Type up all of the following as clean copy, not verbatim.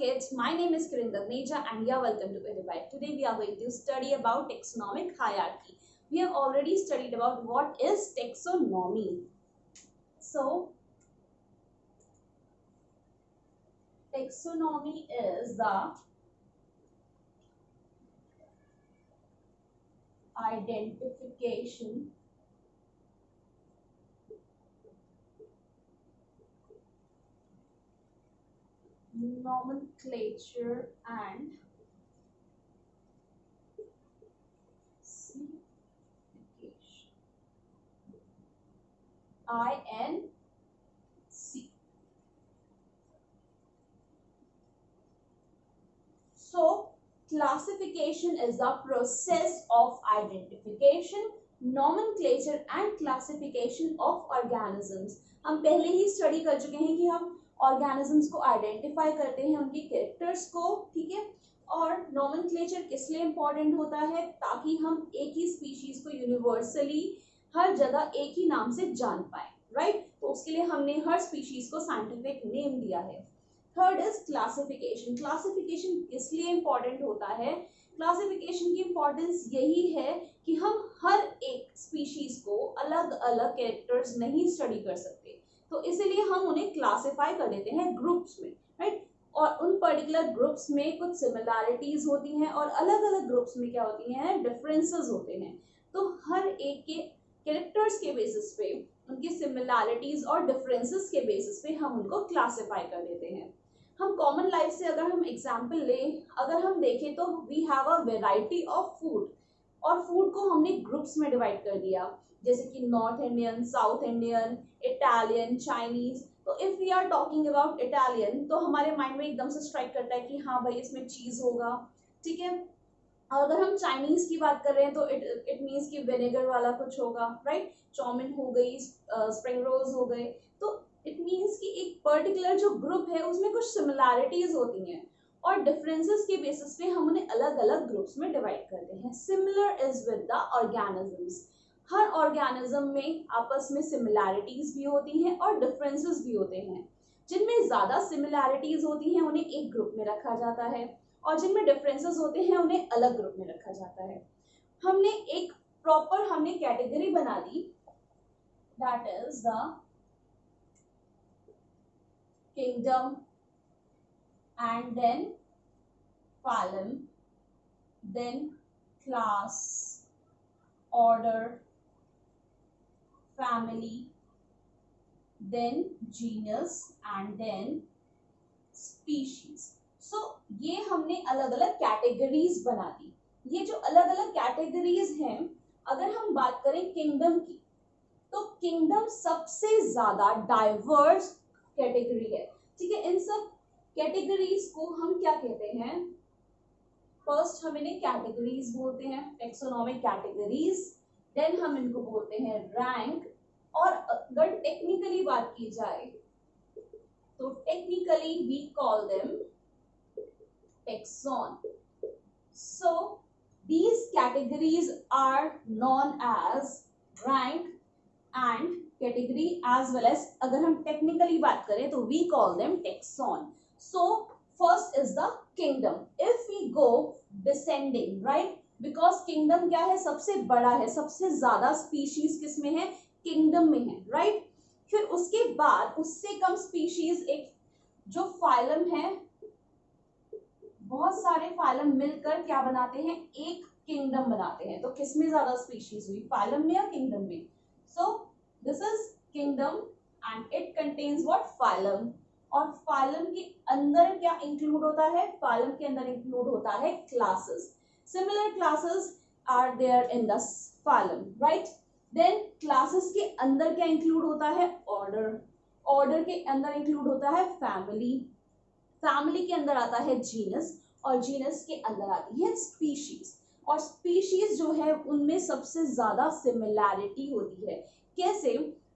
kids, my name is Kiran Gagneja and you are welcome to Eduvite. Today we are going to study about taxonomic hierarchy. We have already studied about what is taxonomy. So, taxonomy is the identification nomenclature and signification. INC. So, classification is the process of identification, nomenclature and classification of organisms. हम पहले ही study कर चुके हैं कि हम organisms को identify करते हैं, उनके कैरेक्टर्स को, ठीक है। और नोमेनक्लेचर किस लिए इंपॉर्टेंट होता है, ताकि हम एक ही स्पीशीज को यूनिवर्सली हर जगह एक ही नाम से जान पाए, राइट। तो उसके लिए हमने हर स्पीशीज को साइंटिफिक नेम दिया है। Third is classification. क्लासिफिकेशन किस लिए इंपॉर्टेंट होता है, क्लासिफिकेशन की इंपॉर्टेंस यही है कि हम हर एक स्पीशीज को अलग अलग कैरेक्टर्स नहीं स्टडी कर सकते, तो इसीलिए हम उन्हें क्लासिफाई कर देते हैं ग्रुप्स में, राइट। और उन पर्टिकुलर ग्रुप्स में कुछ सिमिलैरिटीज होती हैं और अलग अलग ग्रुप्स में क्या होती हैं, डिफरेंसेस होते हैं। तो हर एक के कैरेक्टर्स के बेसिस पे, उनकी सिमिलैरिटीज और डिफरेंसेस के बेसिस पे हम उनको क्लासिफाई कर देते हैं। हम कॉमन लाइफ से अगर हम एग्जाम्पल लें, अगर हम देखें तो we have a variety of food, और फूड को हमने ग्रुप्स में डिवाइड कर दिया, जैसे कि North Indian, South Indian, Italian, Chinese. तो if we are talking about Italian, तो हमारे माइंड में एकदम से स्ट्राइक करता है कि हाँ भाई इसमें चीज होगा, ठीक है। और अगर हम चाइनीज की बात कर रहे हैं तो इट मीन्स कि विनेगर वाला कुछ होगा, राइट। चाउमीन हो गई, स्प्रिंग रोल्स हो गए। तो इट मीन्स कि एक पर्टिकुलर जो ग्रुप है उसमें कुछ सिमिलैरिटीज होती हैं और डिफरेंसेस के बेसिस पे हम उन्हें अलग अलग ग्रुप्स में डिवाइड करते हैं। Similar is with the organisms. Her organism में आपस में सिमिलैरिटीज भी होती हैं और डिफरेंसेस भी होते हैं। जिनमें ज्यादा सिमिलैरिटीज होती हैं उन्हें एक ग्रुप में रखा जाता है, और जिनमें डिफरेंसेस होते हैं उन्हें अलग ग्रुप में रखा जाता है। हमने एक प्रॉपर कैटेगरी बना दी, that is the kingdom and then phylum, then class, order, family, then genus and then species. So ये हमने अलग अलग कैटेगरीज बना दी। ये जो अलग अलग कैटेगरीज हैं, अगर हम बात करें किंगडम की, तो किंगडम सबसे ज्यादा डाइवर्स कैटेगरी है, ठीक है। इन सब कैटेगरीज को हम क्या कहते हैं, फर्स्ट हम इन्हें कैटेगरीज बोलते हैं, टेक्सोनोमिक कैटेगरीज। देन हम इनको बोलते हैं रैंक, और अगर टेक्निकली बात की जाए तो technically we call them taxon. So these categories are known as rank and category, as well as अगर हम technically बात करें तो we call them taxon. So first is the kingdom. If we go descending, right, because kingdom क्या है, सबसे बड़ा है, सबसे ज्यादा species किसमें है, kingdom में है, right। फिर उसके बाद उससे कम species एक जो phylum है, बहुत सारे फाइलम मिलकर क्या बनाते हैं, एक किंगडम बनाते हैं। तो किसमें ज्यादा स्पीशीज हुई, फाइलम में या किंगडम में। So this is kingdom and it contains what, phylum. और फाइलम के अंदर क्या इंक्लूड होता है, फाइलम के अंदर इंक्लूड होता है classes. Similar classes are there in the phylum, right. Then classes के अंदर क्या इंक्लूड होता है, ऑर्डर। ऑर्डर के अंदर इंक्लूड होता है फैमिली। फैमिली के अंदर आता है जीनस, और जीनस के अंदर आती है स्पीशीज। और स्पीशीज जो है उनमें सबसे ज्यादा सिमिलैरिटी होती है। कैसे,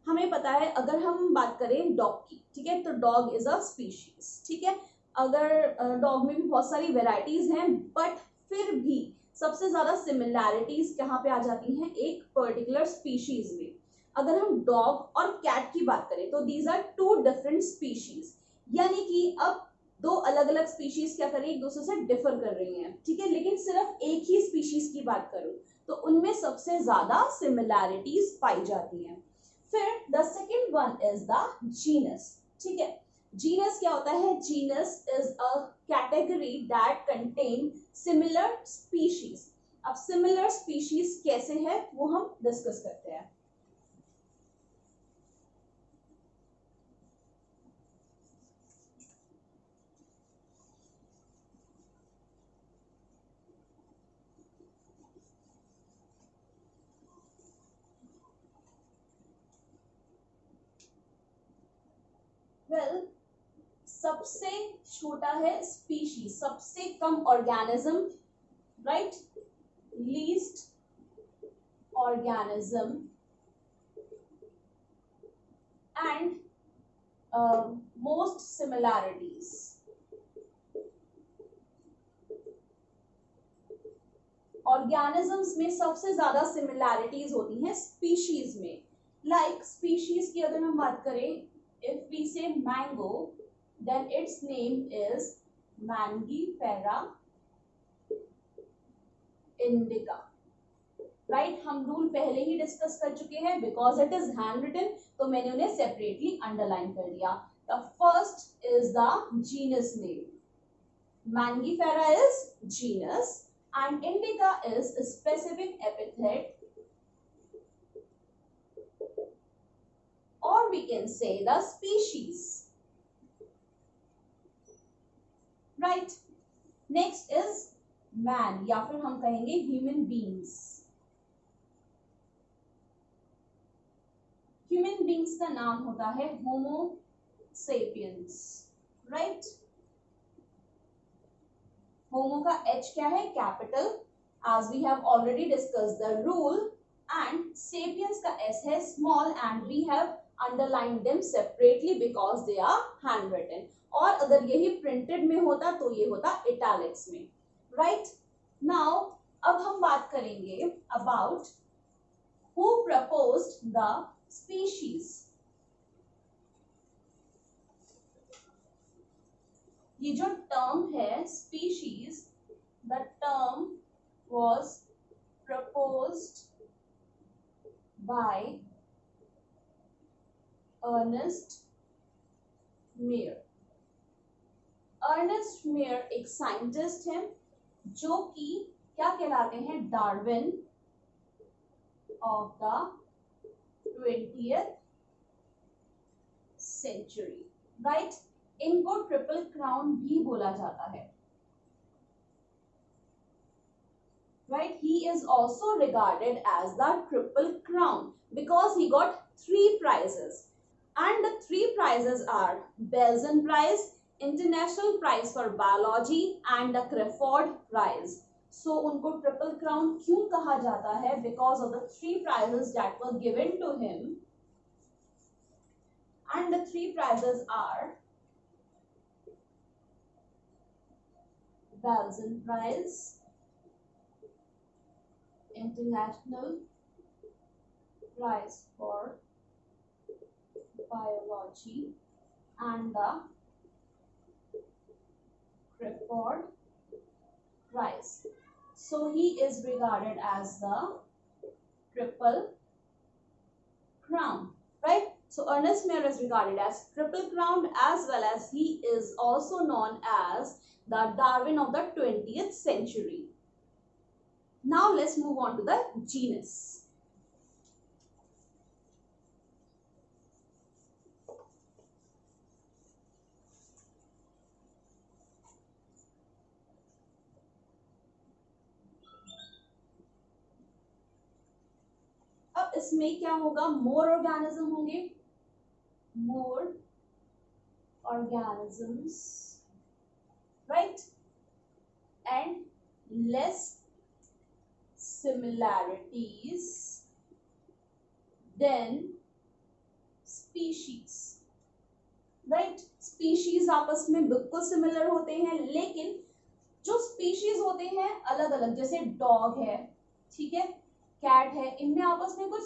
हमें पता है, अगर हम बात करें डॉग की, ठीक है, तो डॉग इज अ स्पीशीज, ठीक है। अगर डॉग में भी बहुत सारी वेराइटीज हैं, बट फिर भी सबसे ज्यादा सिमिलैरिटीज कहाँ पे आ जाती हैं, एक पर्टिकुलर स्पीशीज में। अगर हम डॉग और कैट की बात करें तो these are two different species, यानी कि अब दो अलग अलग स्पीशीज क्या कर रही है, एक दूसरे से डिफर कर रही हैं, ठीक है, लेकिन सिर्फ एक ही स्पीशीज की बात करूं तो उनमें सबसे ज्यादा सिमिलैरिटीज पाई जाती हैं। फिर the second one is the genus, ठीक है। जीनस क्या होता है, genus is a category that contain similar species. अब सिमिलर स्पीशीज कैसे है वो हम डिस्कस करते हैं। वेल, सबसे छोटा है स्पीशीज, सबसे कम organism, right, least organism and most similarities. Organisms में सबसे ज्यादा सिमिलैरिटीज होती हैं स्पीशीज में। लाइक स्पीशीज की अगर हम बात करें, if we say mango then its name is Mangifera indica, right. हम रूल पहले ही डिस्कस कर चुके हैं, because it is hand written तो मैंने उन्हें सेपरेटली अंडरलाइन कर दिया। The first is the genus name, Mangifera is genus and indica is a specific epithet, or we can say the species, right? Next is man या फिर हम कहेंगे human beings। human beings का नाम होता है होमो सेपियंस, राइट। होमो का H क्या है, capital, as we have already discussed the rule, and sapiens का S है small and we have underlined them separately because they are handwritten, और अगर यही प्रिंटेड में होता तो ये होता इटैलिक्स में, राइट। नाउ अब हम बात करेंगे about who proposed the species. ये जो टर्म है species, the term was proposed by Ernst Mayr. Ernst Mayr एक साइंटिस्ट है जो कि क्या कहलाते हैं, Darwin of the 20th century, right. इनको ट्रिपल क्राउन भी बोला जाता है, right? He is also regarded as the triple crown because he got 3 prizes, and the 3 prizes are Belsen Prize, International Prize for Biology and the Crawford Prize. So उनको triple crown क्यों कहा जाता है? Because of the 3 prizes that were given to him, and the 3 prizes are Belsen Prize, International Prize for Biology and the Crawford Prize. So he is regarded as the triple crown, right? So Ernest Mayr is regarded as triple crown, as well as he is also known as the Darwin of the 20th century. Now let's move on to the genus. अब इसमें क्या होगा, more organism होंगे, more organisms, right, and less similarities then species, right? species आपस में बिल्कुल similar होते हैं, लेकिन जो species होते हैं अलग अलग, जैसे डॉग है, ठीक है, कैट है, इनमें आपस में कुछ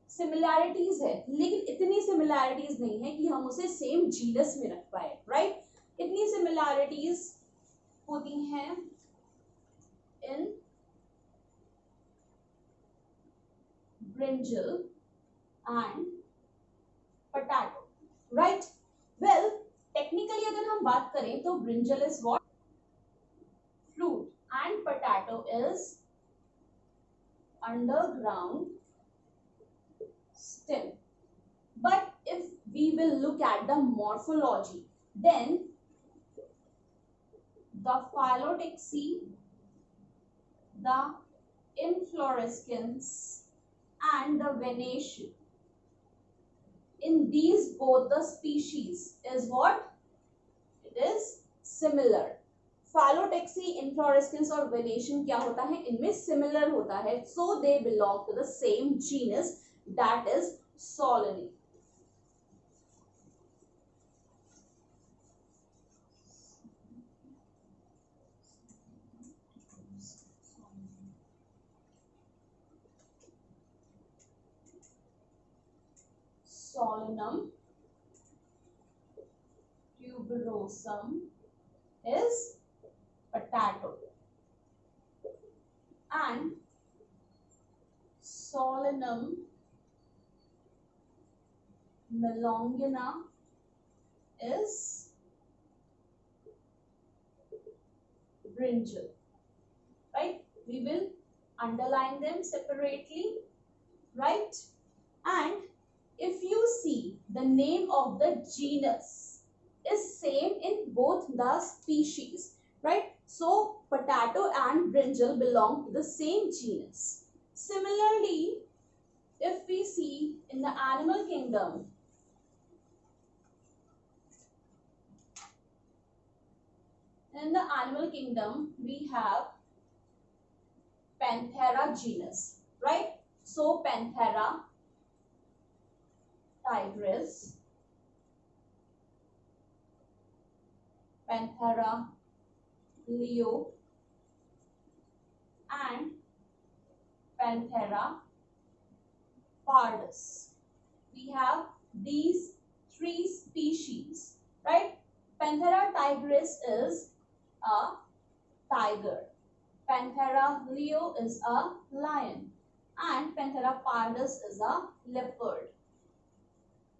सिमिलैरिटीज है, लेकिन इतनी सिमिलैरिटीज नहीं है कि हम उसे सेम जीनस में रख पाए, राइट। कितनी सिमिलैरिटीज होती हैं इन brinjal and potato, right? Well, technically अगर हम बात करें तो brinjal is what? Fruit and potato is underground stem. But if we will look at the morphology, then the phyllotaxy, the inflorescence and the venation in these both the species is what? It is similar. Phyllotaxy, inflorescence और venation क्या होता है? इनमें similar होता है, so they belong to the same genus, that is Solanae. Solanum tuberosum is potato and Solanum melongena is brinjal, right? We will underline them separately, right? And if you see, the name of the genus is same in both the species, right? So potato and brinjal belong to the same genus. Similarly, if we see in the animal kingdom, we have Panthera genus, right? So Panthera tigris, Panthera leo and Panthera pardus. We have these three species, right? Panthera tigris is a tiger, Panthera leo is a lion, and Panthera pardus is a leopard.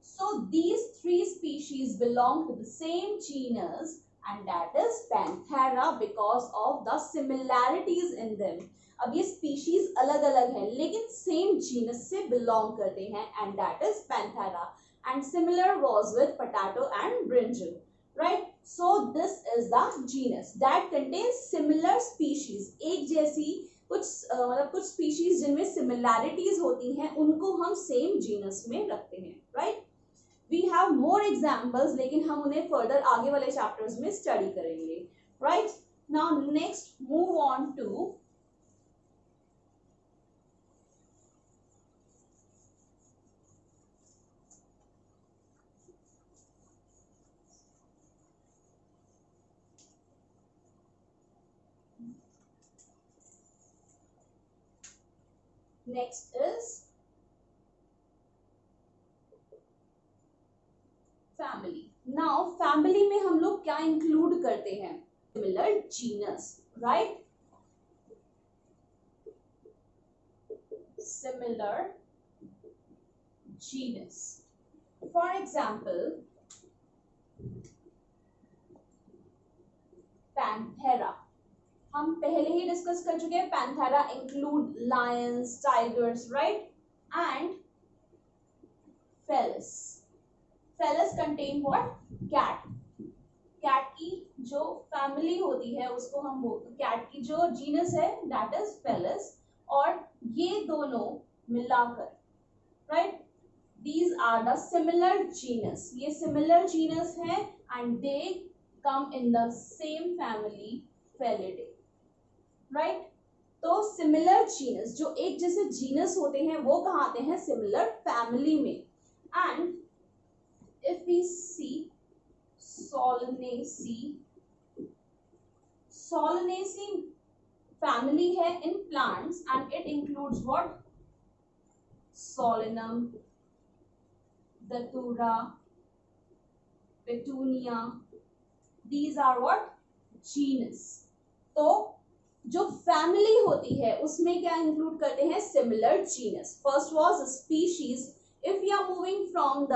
So these three species belong to the same genus, and that is Panthera because of the similarities in them. अब ये species अलग अलग हैं लेकिन same genus से belong करते हैं, and that is Panthera. And similar was with potato and brinjal, right? So this is the genus that contains similar species. एक जैसी कुछ species जिनमें similarities होती हैं उनको हम same genus में रखते हैं, right? We have more examples, लेकिन हम उन्हें further आगे वाले chapters में study करेंगे, right? Now next move on to next is family. Now family में हम लोग क्या include करते हैं? Similar genus, right? Similar genus. For example, Panthera. हम पहले ही डिस्कस कर चुके हैं. Panthera include lions, tigers, right? And Felis. Felis contain what? Cat. Cat की जो family होती है उसको हम cat की जो genus है that is Felis, और ये दोनों मिलाकर, right? These are the similar genus. ये similar genus है and they come in the same family, Felidae, right? तो similar genus जो एक जैसे genus होते हैं वो कहाँ आते हैं? Similar family में. And if we see Solanaceae, Solanaceae family है in plants and it includes what? Solanum, Datura, Petunia. these are what? Genus. तो जो फैमिली होती है उसमें क्या इंक्लूड करते हैं? Similar genus. First was species. If you are moving from the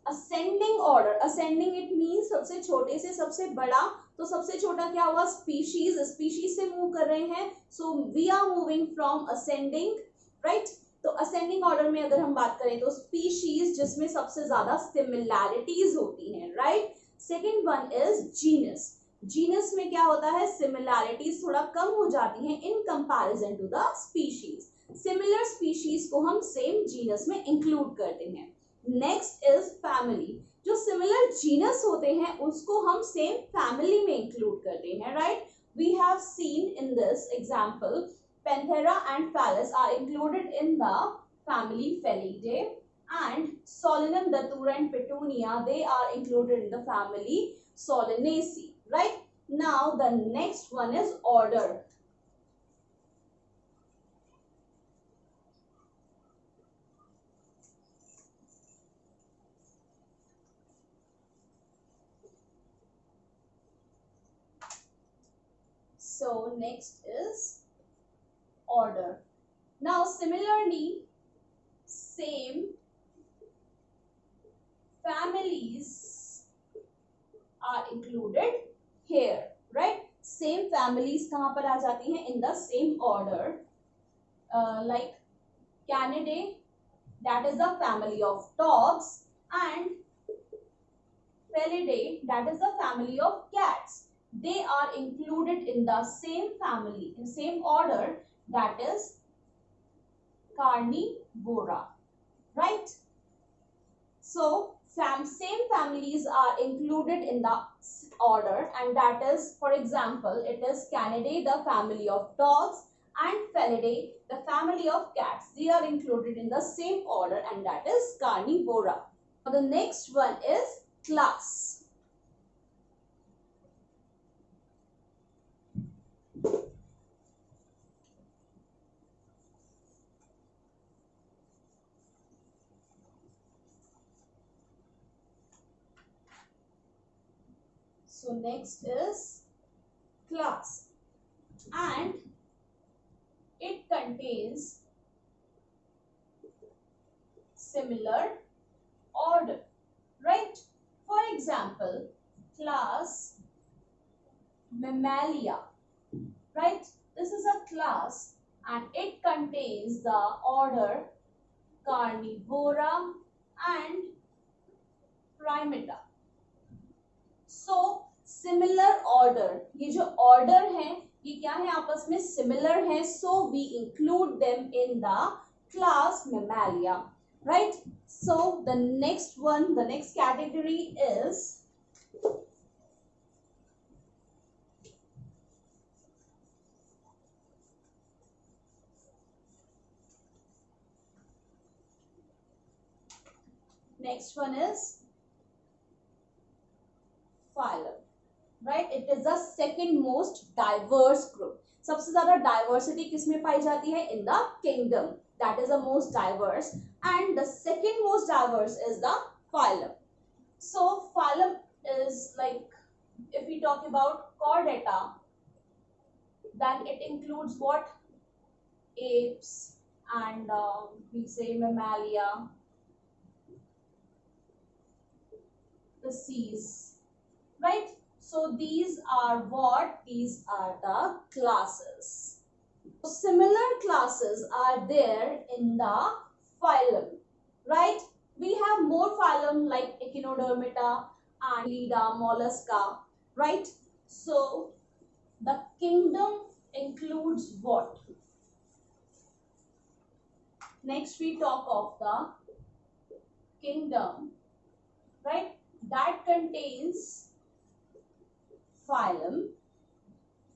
ascending order, ascending it means सबसे छोटे से सबसे बड़ा, तो सबसे छोटा क्या हुआ? स्पीशीज. स्पीशीज से मूव कर रहे हैं, so we are moving from ascending, right. तो असेंडिंग ऑर्डर में अगर हम बात करें तो स्पीशीज जिसमें सबसे ज्यादा सिमिलैरिटीज होती हैं, right. Second one is genus. Genus में क्या होता है? सिमिलैरिटीज थोड़ा कम हो जाती हैं in comparison to the species. Similar species को हम सेम जीनस में इंक्लूड करते हैं. Next is family. जो सिमिलर जीनस होते हैं उसको हम सेम फैमिली में इंक्लूड करते हैं, right. We have seen in this example Panthera and Phallus are included in the family Felidae, and Solanum, Datura and Petunia, they are included in the family Solanaceae, right. Now the next one is order. So next is order. Now similarly, same families are included here, right. Same families कहाँ पर आ जाती हैं? In the same order, like Canidae, that is the family of dogs, and Felidae, that is the family of cats. They are included in the same family, in same order, that is Carnivora, right. So same families are included in the order, and that is, for example, it is Canidae, the family of dogs, and Felidae, the family of cats. They are included in the same order, and that is Carnivora. The next one is class. So next is class, and it contains similar order, right. For example, class Mammalia, right. This is a class and it contains the order Carnivora and Primata. So similar order, ये जो order है ये क्या है? आपस में similar है, so we include them in the class Mammalia, right. So the next one, the next category is phylum, right. It is the second most diverse group. सबसे ज्यादा डाइवर्सिटी किसमें पाई जाती है? In the kingdom. That is the most diverse, and the second most diverse is the phylum. So phylum is like, if we talk about Chordata, then it includes what? Apes, and we say Mammalia, the seas, right. So these are what? These are the classes. So similar classes are there in the phylum, right. We have more phylum like Echinodermata and Lida, Mollusca, right. So the kingdom includes what? Next we talk of the kingdom, right. That contains phylum.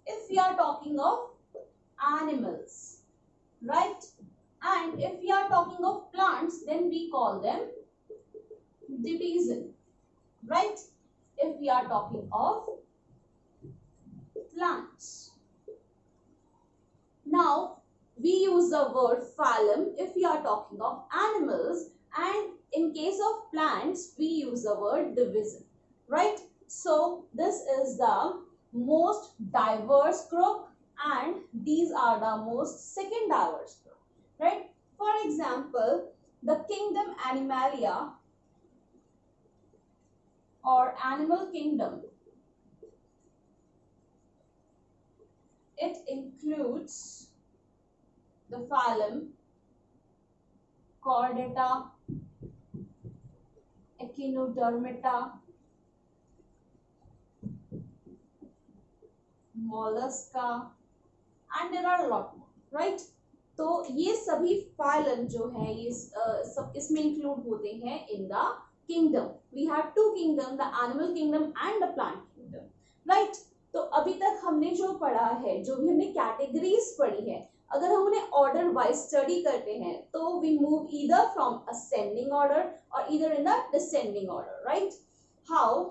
If we are talking of animals, right, and if we are talking of plants, then we call them division, right. If we are talking of plants, now we use the word phylum if we are talking of animals, and in case of plants we use the word division, right. So this is the most diverse group and these are the most second diverse group, right? For example, the kingdom Animalia or animal kingdom, it includes the phylum Chordata, Echinodermata, Mollusca, and there are a lot more, right? तो ये सभी phylum जो है ये सब इसमें include होते हैं in the kingdom. We have two kingdom, the animal kingdom and the plant kingdom, right? तो अभी तक हमने जो पढ़ा है, जो भी हमने कैटेगरीज पढ़ी है, अगर हम उन्हें ऑर्डर वाइज स्टडी करते हैं तो we move either from ascending order और either in the descending order, right? How?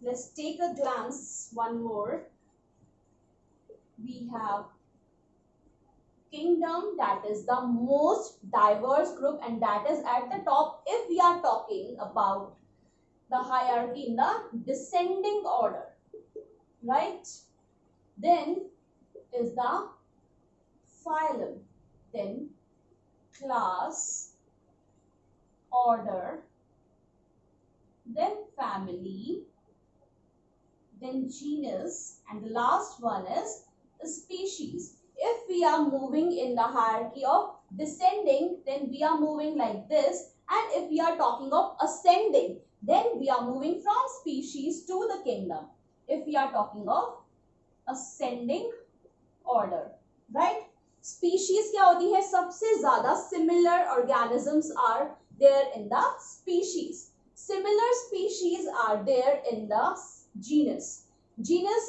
Let's take a glance one more. We have kingdom, that is the most diverse group and that is at the top if we are talking about the hierarchy in the descending order, right? Then is the phylum, then class, order, then family, then genus, and the last one is species. If we are moving in the hierarchy of descending, then we are moving like this, and if we are talking of ascending, then we are moving from species to the kingdom. If we are talking of ascending order, right? Species क्या होती है? सबसे ज्यादा similar organisms are there in the species. Similar species are there in the genus. Genus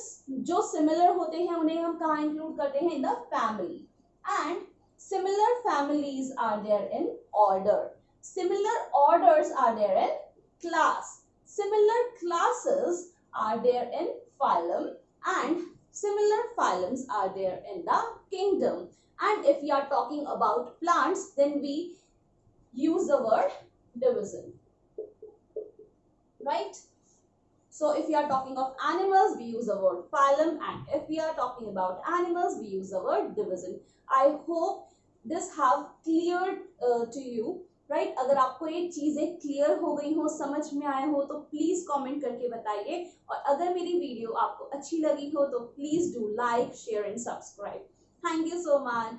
जो similar होते हैं उन्हें हम कहाँ इंक्लूड करते हैं? In the family. And similar families are there in order. Similar orders are there in class. Similar classes are there in phylum and similar phylums are there in the kingdom. And if we are talking about plants, then we use the word division, right? So if we are talking of animals, we use the word phylum, and if we are talking about animals, we use the word division. I hope this have cleared to you, right? अगर आपको ये चीजें clear हो गई हो, समझ में आए हो, तो प्लीज कमेंट करके बताइए. और अगर मेरी वीडियो आपको अच्छी लगी हो तो please do like, share and subscribe. Thank you so much.